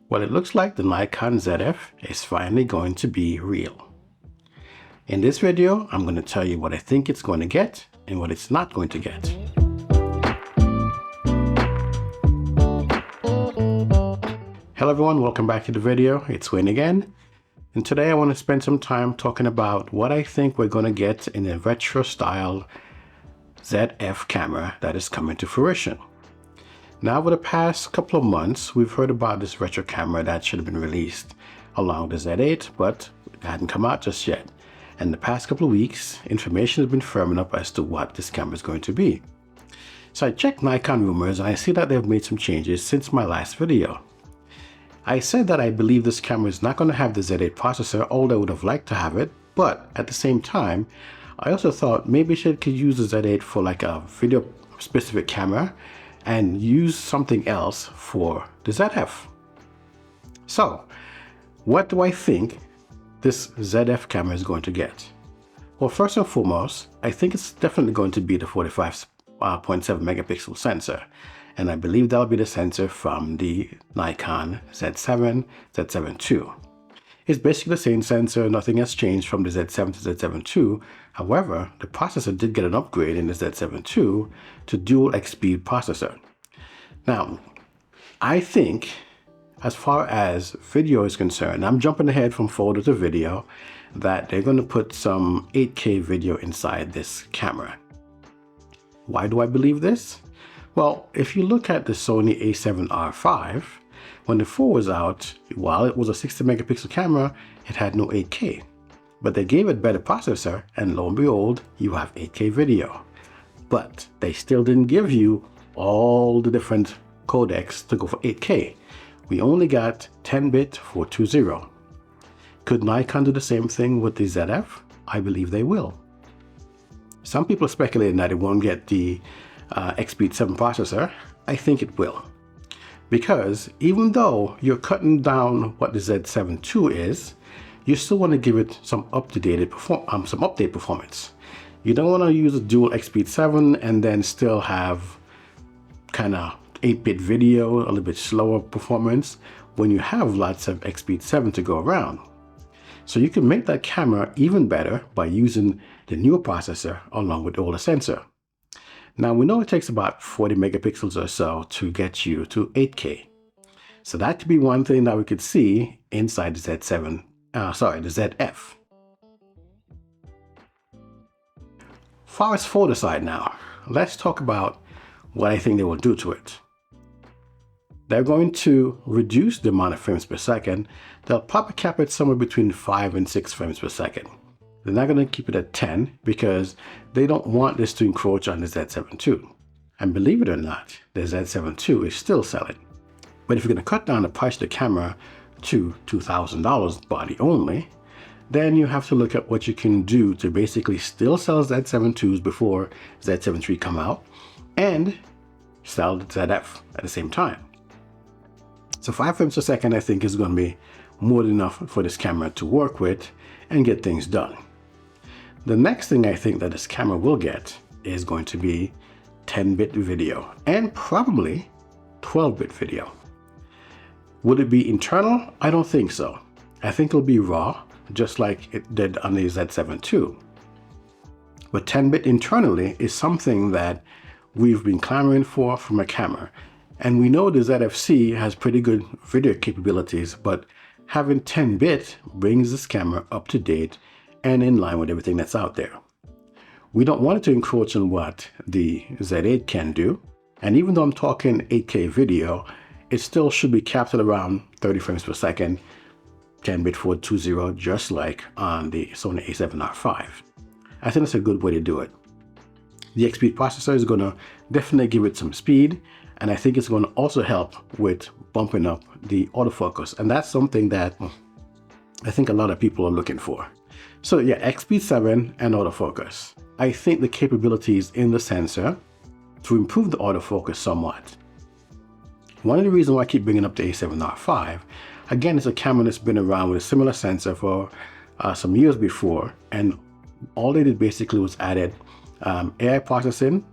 Well, it looks like the Nikon ZF is finally going to be real. In this video, I'm going to tell you what I think it's going to get and what it's not going to get. Hello everyone, welcome back to the video. It's Wayne again. And today I want to spend some time talking about what I think we're going to get in a retro style ZF camera that is coming to fruition. Now, over the past couple of months, we've heard about this retro camera that should have been released along the Z8, but it hadn't come out just yet. And the past couple of weeks, information has been firming up as to what this camera is going to be. So I checked Nikon rumors and I see that they've made some changes since my last video. I said that I believe this camera is not going to have the Z8 processor, although I would have liked to have it, but at the same time, I also thought maybe she could use the Z8 for like a video specific camera and use something else for the ZF. So, what do I think this ZF camera is going to get? Well, first and foremost, I think it's definitely going to be the 45.7 megapixel sensor. And I believe that'll be the sensor from the Nikon Z7, Z7 II. It's basically the same sensor, nothing has changed from the Z7 to Z7 II. However, the processor did get an upgrade in the Z7 II to dual X-speed processor. Now, I think as far as video is concerned, I'm jumping ahead from photo to video, that they're going to put some 8K video inside this camera. Why do I believe this? Well, if you look at the Sony a7R5, when the 4 was out, while it was a 60 megapixel camera, it had no 8K. But they gave it better processor, and lo and behold, you have 8K video. But they still didn't give you all the different codecs to go for 8K. We only got 10-bit 420. Could Nikon do the same thing with the ZF? I believe they will. Some people are speculating that it won't get the X-Speed 7 processor. I think it will. Because even though you're cutting down what the Z7 II is, you still want to give it some updated performance. You don't want to use a dual X-Speed 7 and then still have kind of 8-bit video, a little bit slower performance when you have lots of X-Speed 7 to go around. So you can make that camera even better by using the newer processor along with the older sensor. Now, we know it takes about 40 megapixels or so to get you to 8K. So that could be one thing that we could see inside the the ZF. Far as photo side now, let's talk about what I think they will do to it. They're going to reduce the amount of frames per second. They'll probably cap it somewhere between 5 and 6 frames per second. They're not going to keep it at 10 because they don't want this to encroach on the Z7 II. And believe it or not, the Z7 II is still selling. But if you're going to cut down the price of the camera to $2,000 body only, then you have to look at what you can do to basically still sell Z7 IIs before Z7 III come out and sell the ZF at the same time. So 5 frames per second I think is going to be more than enough for this camera to work with and get things done. The next thing I think that this camera will get is going to be 10-bit video and probably 12-bit video. Would it be internal? I don't think so. I think it'll be raw, just like it did on the Z7 II. But 10-bit internally is something that we've been clamoring for from a camera. And we know the ZFC has pretty good video capabilities, but having 10-bit brings this camera up to date and in line with everything that's out there. We don't want it to encroach on what the Z8 can do. And even though I'm talking 8K video, it still should be capped at around 30 frames per second, 10-bit 420, just like on the Sony a7R5. I think that's a good way to do it. The X-Speed processor is going to definitely give it some speed, and I think it's going to also help with bumping up the autofocus. And that's something that I think a lot of people are looking for. So yeah, X-Speed 7 and autofocus. I think the capabilities in the sensor to improve the autofocus somewhat. One of the reasons why I keep bringing up the a7R5, again, it's a camera that's been around with a similar sensor for some years before, and all they did basically was added AI processing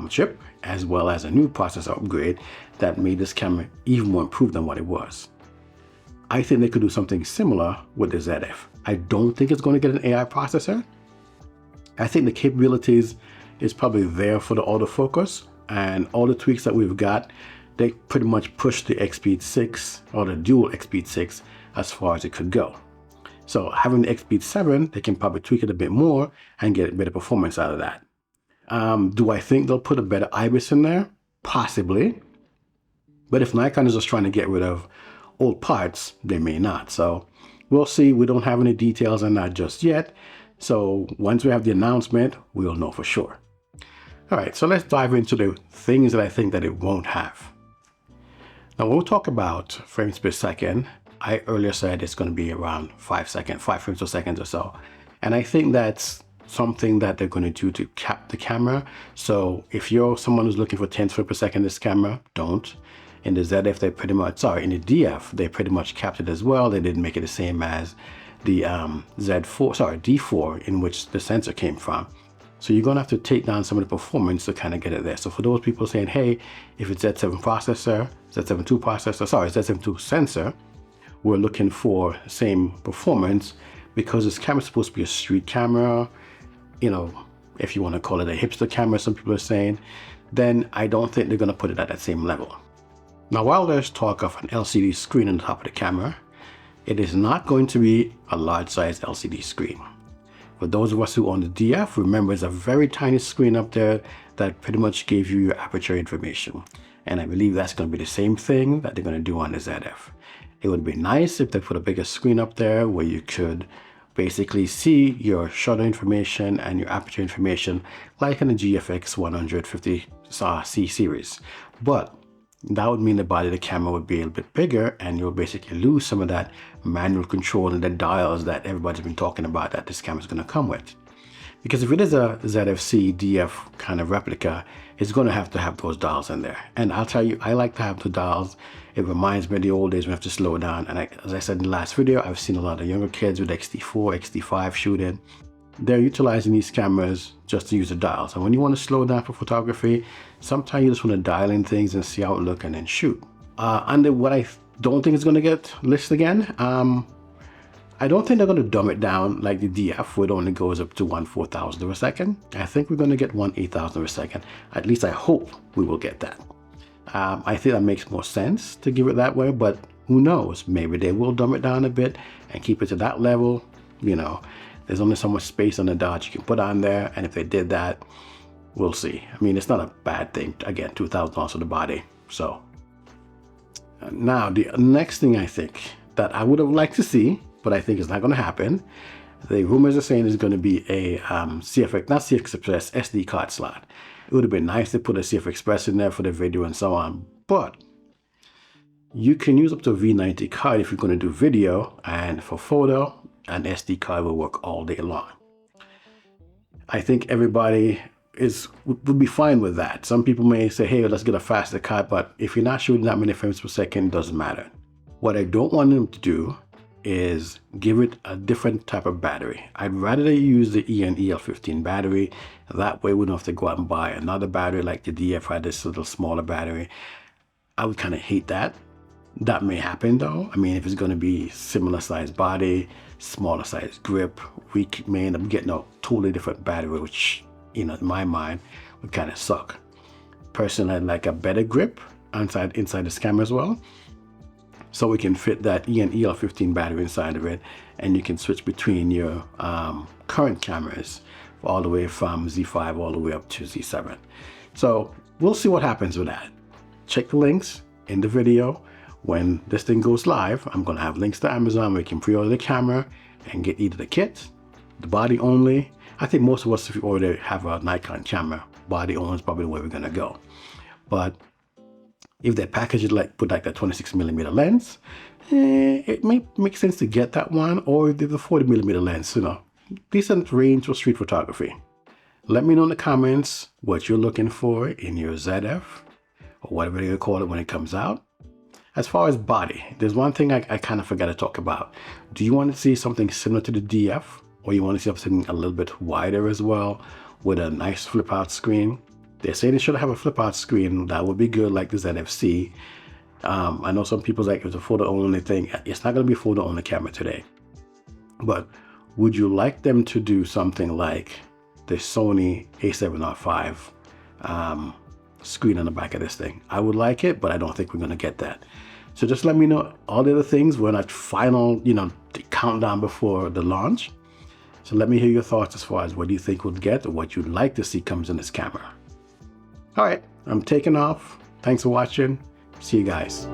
chip, as well as a new processor upgrade that made this camera even more improved than what it was. I think they could do something similar with the ZF. I don't think it's going to get an AI processor. I think the capabilities is probably there for the autofocus, and all the tweaks that we've got, they pretty much push the X-Speed 6 or the dual X-Speed 6 as far as it could go. So having the X-Speed 7, they can probably tweak it a bit more and get better performance out of that. Do I think they'll put a better IBIS in there? Possibly. But if Nikon is just trying to get rid of old parts, they may not. So we'll see. We don't have any details on that just yet. So once we have the announcement, we'll know for sure. All right, so let's dive into the things that I think that it won't have. Now, when we talk about frames per second, I earlier said it's going to be around 5 frames per second or so. And I think that's something that they're going to do to cap the camera. So if you're someone who's looking for 10 frames per second, this camera, don't. In the ZF, they pretty much, in the DF, they pretty much capped it as well. They didn't make it the same as the D4, in which the sensor came from. So you're going to have to take down some of the performance to kind of get it there. So for those people saying, hey, if it's Z7 processor, Z7 II sensor, we're looking for the same performance, because this camera is supposed to be a street camera, you know, if you want to call it a hipster camera, some people are saying, then I don't think they're going to put it at that same level. Now, while there's talk of an LCD screen on the top of the camera, it is not going to be a large size LCD screen. For those of us who own the DF, remember it's a very tiny screen up there that pretty much gave you your aperture information. And I believe that's going to be the same thing that they're going to do on the ZF. It would be nice if they put a bigger screen up there where you could basically see your shutter information and your aperture information like in the GFX 150C series. But that would mean the body of the camera would be a little bit bigger, and you'll basically lose some of that manual control and the dials that everybody's been talking about that this camera is going to come with. Because if it is a ZFC DF kind of replica, it's going to have those dials in there. And I'll tell you, I like to have the dials. It reminds me of the old days when I have to slow down. And as I said in the last video, I've seen a lot of younger kids with XT4, XT5 shooting. They're utilizing these cameras just to use the dials. And when you want to slow down for photography, sometimes you just want to dial in things and see how it looks and then shoot. And what I don't think is going to get listed again, I don't think they're going to dumb it down like the DF, where it only goes up to 1/4000th of a second. I think we're going to get 1/8000th of a second. At least I hope we will get that. I think that makes more sense to give it that way, but who knows? Maybe they will dumb it down a bit and keep it to that level. You know, there's only so much space on the dot you can put on there, and if they did that, we'll see. I mean, it's not a bad thing. Again, $2,000 for the body. So now the next thing I think that I would have liked to see, but I think it's not going to happen. The rumors are saying it's going to be a CF Express SD card slot. It would have been nice to put a CF Express in there for the video and so on, but you can use up to a V90 card if you're going to do video, and for photo, an SD card will work all day long. I think everybody would be fine with that. Some people may say, hey, let's get a faster card, but if you're not shooting that many frames per second, it doesn't matter. What I don't want them to do is give it a different type of battery. I'd rather they use the EL15 battery. That way we don't have to go out and buy another battery like the DF had, this little smaller battery. I would kind of hate that. That may happen though. I mean, if it's going to be similar size body, smaller size grip, we may end up getting a totally different battery, which, you know, in my mind would kind of suck. Personally, I'd like a better grip inside this camera as well. So we can fit that EL15 battery inside of it, and you can switch between your current cameras all the way from Z5 all the way up to Z7. So we'll see what happens with that. Check the links in the video. When this thing goes live, I'm going to have links to Amazon where you can pre-order the camera and get either the kit, the body only. I think most of us, if you already have a Nikon camera, body only is probably the way we're going to go. But if they package it like, put like that 26mm lens, it may make sense to get that one, or if they have the 40mm lens, you know, decent range for street photography. Let me know in the comments what you're looking for in your ZF, or whatever you call it when it comes out. As far as body, there's one thing I kind of forgot to talk about. Do you want to see something similar to the DF, or you want to see something a little bit wider as well, with a nice flip out screen? They're saying it should have a flip out screen. That would be good, like the ZFC. I know some people's like, it's a photo only thing. It's not going to be a photo only camera today. But would you like them to do something like the Sony a7R5 screen on the back of this thing? I would like it, but I don't think we're going to get that. So just let me know all the other things. We're not final, the countdown before the launch. So let me hear your thoughts as far as what do you think we'll get or what you'd like to see comes in this camera. All right, I'm taking off. Thanks for watching. See you guys.